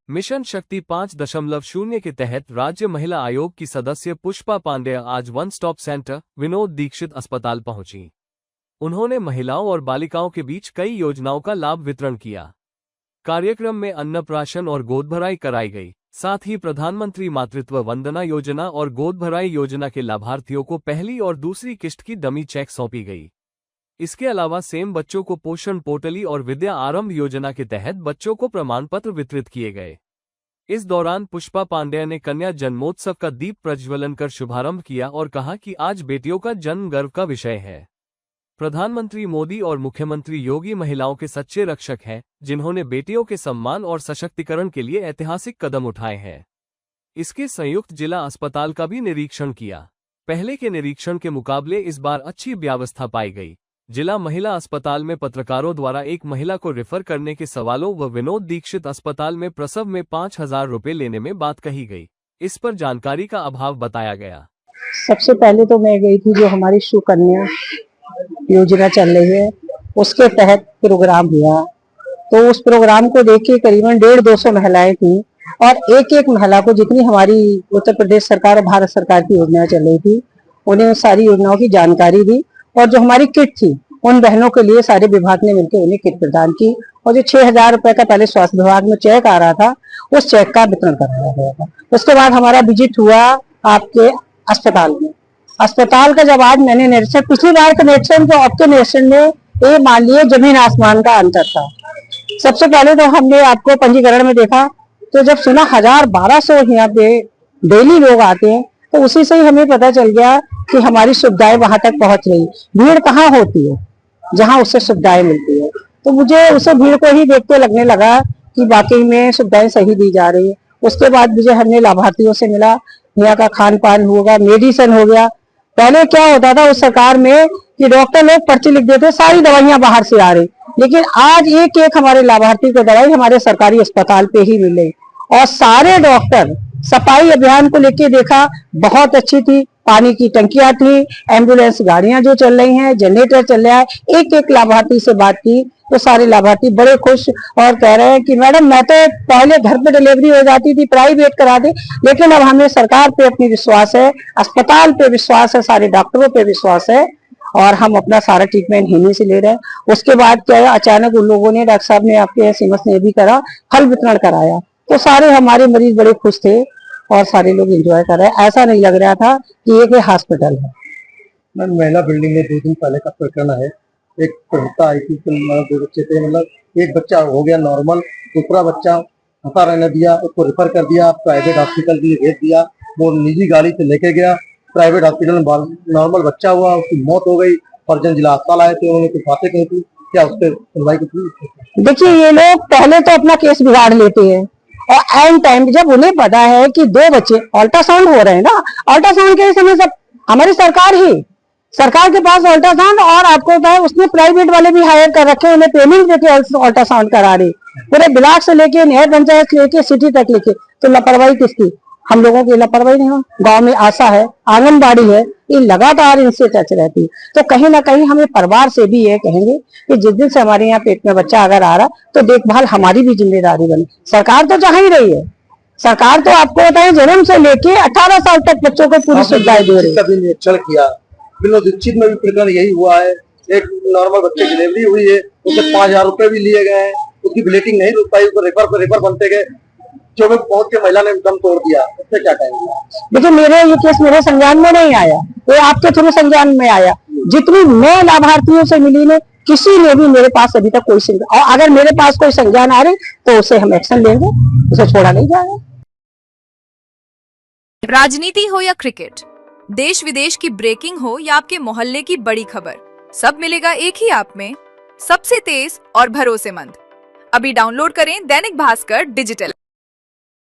Mission शक्ति 5.0 के तहत राज्य महिला आयोग की सदस्य पुष्पा पांडेय आज one stop centre Vinod Dikshit अस्पताल पहुंची। उन्होंने महिलाओं और बालिकाओं के बीच कई योजनाओं का लाभ वितरण किया। कार्यक्रम में अन्नप्राशन और गोदभराई कराई गई। साथ ही प्रधानमंत्री मातृत्व वंदना योजना और गोदभराई योजना के लाभार्थियों को पहली और दूसरी किश्त की डमी चेक सौंपी गई। इसके अलावा सेम बच्चों को पोषण पोटली और विद्या आरंभ योजना के तहत बच्चों को प्रमाण पत्र वितरित किए गए। इस दौरान पुष्पा पांडेय ने कन्या जन्मोत्सव का दीप प्रज्वलन कर शुभारंभ किया और कहा कि आज बेटियों का जन्म गर्व का विषय है। प्रधानमंत्री मोदी और मुख्यमंत्री योगी महिलाओं के सच्चे रक्षक हैं, जिन्होंने बेटियों के सम्मान और सशक्तिकरण के लिए ऐतिहासिक कदम उठाए हैं। इसके संयुक्त जिला अस्पताल का भी निरीक्षण किया। पहले के निरीक्षण के मुकाबले इस बार अच्छी व्यवस्था पाई गई। जिला महिला अस्पताल में पत्रकारों द्वारा एक महिला को रेफर करने के सवालों व विनोद दीक्षित अस्पताल में प्रसव में 5,000 रुपए लेने में बात कही गई। इस पर जानकारी का अभाव बताया गया। सबसे पहले तो मैं गई थी, जो हमारी सुकन्या योजना चल रही है उसके तहत प्रोग्राम हुआ, तो उस प्रोग्राम को देख के करीबन 150-200 महिलाएं थी और एक एक महिला को जितनी हमारी उत्तर प्रदेश सरकार और भारत सरकार की योजनाएं चल रही थी उन्हें सारी योजनाओं की जानकारी दी। और जो हमारी किट थी उन बहनों के लिए सारे विभाग ने मिलकर उन्हें किट प्रदान की और जो 6,000 रुपए का पहले स्वास्थ्य विभाग में चेक आ रहा था उस चेक का वितरण कराया गया था। उसके बाद हमारा विजिट हुआ आपके अस्पताल में। अस्पताल का जब आज मैंने निरीक्षण, पिछली बार का निरीक्षण तो आपके निरीक्षण में ये मान लिए जमीन आसमान का अंतर था। सबसे पहले तो हमने आपको पंजीकरण में देखा तो जब सुना 1,000-1,200 यहाँ पे डेली लोग आते हैं तो उसी से ही हमें पता चल गया कि हमारी सुविधाएं वहां तक पहुंच रही। भीड़ कहाँ होती है जहां उससे सुविधाएं मिलती है, तो मुझे उसे भीड़ को ही देखते लगने लगा कि वाकई में सुविधाएं सही दी जा रही है। उसके बाद मुझे हमने लाभार्थियों से मिला, यहाँ का खान पान होगा, मेडिसिन हो गया। पहले क्या होता था उस सरकार में कि डॉक्टर लोग पर्ची लिख देते, सारी दवाइयां बाहर से आ रही, लेकिन आज एक एक हमारे लाभार्थी को दवाई हमारे सरकारी अस्पताल पे ही मिले। और सारे डॉक्टर सफाई अभियान को लेके देखा, बहुत अच्छी थी। पानी की टंकियां थी, एम्बुलेंस गाड़ियां जो चल रही हैं, जनरेटर चल रहा है। एक एक लाभार्थी से बात की तो सारे लाभार्थी बड़े खुश और कह रहे हैं कि मैडम मैं तो पहले घर पे डिलीवरी हो जाती थी, प्राइवेट कराती, लेकिन अब हमें सरकार पे अपनी विश्वास है, अस्पताल पे विश्वास है, सारे डॉक्टरों पे विश्वास है और हम अपना सारा ट्रीटमेंट यहीं से ले रहे हैं। उसके बाद क्या अचानक उन लोगों ने, डॉक्टर साहब ने, आपके सीमस ने भी करा, फल वितरण कराया, तो सारे हमारे मरीज बड़े खुश थे और सारे लोग एंजॉय कर रहे हैं। ऐसा नहीं लग रहा था कि एक हॉस्पिटल है। महिला बिल्डिंग में 2 दिन पहले का प्रकरण है। एक प्रवक्ता आई थी, 2 बच्चे थे, मतलब एक बच्चा हो गया नॉर्मल, दूसरा बच्चा पता रहने दिया, उसको रेफर कर दिया, प्राइवेट हॉस्पिटल के लिए भेज दिया। वो निजी गाड़ी से लेके गया, प्राइवेट हॉस्पिटल में नॉर्मल बच्चा हुआ, उसकी मौत हो गई। परिजन जिला अस्पताल आए थे, उन्होंने कुछ बातें कही थी, क्या उस पर सुनवाई की? देखिए, ये लोग पहले तो अपना केस बिगाड़ लेते हैं और एंड टाइम जब उन्हें पता है कि 2 बच्चे अल्ट्रासाउंड हो रहे हैं ना, अल्ट्रासाउंड के समय सब हमारी सरकार के पास अल्ट्रासाउंड, और आपको पता है उसने प्राइवेट वाले भी हायर कर रखे, उन्हें पेमेंट देके अल्ट्रासाउंड करा रहे, पूरे ब्लॉक से लेके नहर पंचायत लेके सिटी तक लेके। तो लापरवाही किसकी? हम लोगों की लापरवाही नहीं हो। गांव में आशा है, आंगनबाड़ी है, ये लगातार इनसे टच रहती है। तो कहीं ना कहीं हमें परिवार से भी ये कहेंगे कि जिस दिन से हमारे यहाँ पेट में बच्चा अगर आ रहा तो देखभाल हमारी भी जिम्मेदारी बने। सरकार तो चाह ही रही है, सरकार तो आपको बताए जन्म से लेके 18 साल तक बच्चों को पूरी सुविधाएं दे रही है। चल किया विनोद दीक्षित में भी प्रकरण यही हुआ है। एक नॉर्मल बच्चे की डिलीवरी हुई है, उससे 5,000 रुपए भी लिए गए हैं, उसकी ब्लीडिंग नहीं रुक पाई, उसको रेफर बनते गए, जो में पहुंच के महिला ने दम तोड़ दिया। उससे क्या कहेंगे? देखिए, ये केस मेरे संज्ञान में नहीं आया, ये आपके थ्रू संज्ञान में आया। जितनी मैं लाभार्थियों से मिली ने, किसी ने भी मेरे पास अभी तक कोई संज्ञान, और अगर मेरे पास कोई संज्ञान आ रही तो उसे हम एक्शन लेंगे, उसे छोड़ा नहीं जाएगा। राजनीति हो या क्रिकेट, देश विदेश की ब्रेकिंग हो या आपके मोहल्ले की बड़ी खबर, सब मिलेगा एक ही ऐप में, सबसे तेज और भरोसेमंद। अभी डाउनलोड करें दैनिक भास्कर डिजिटल।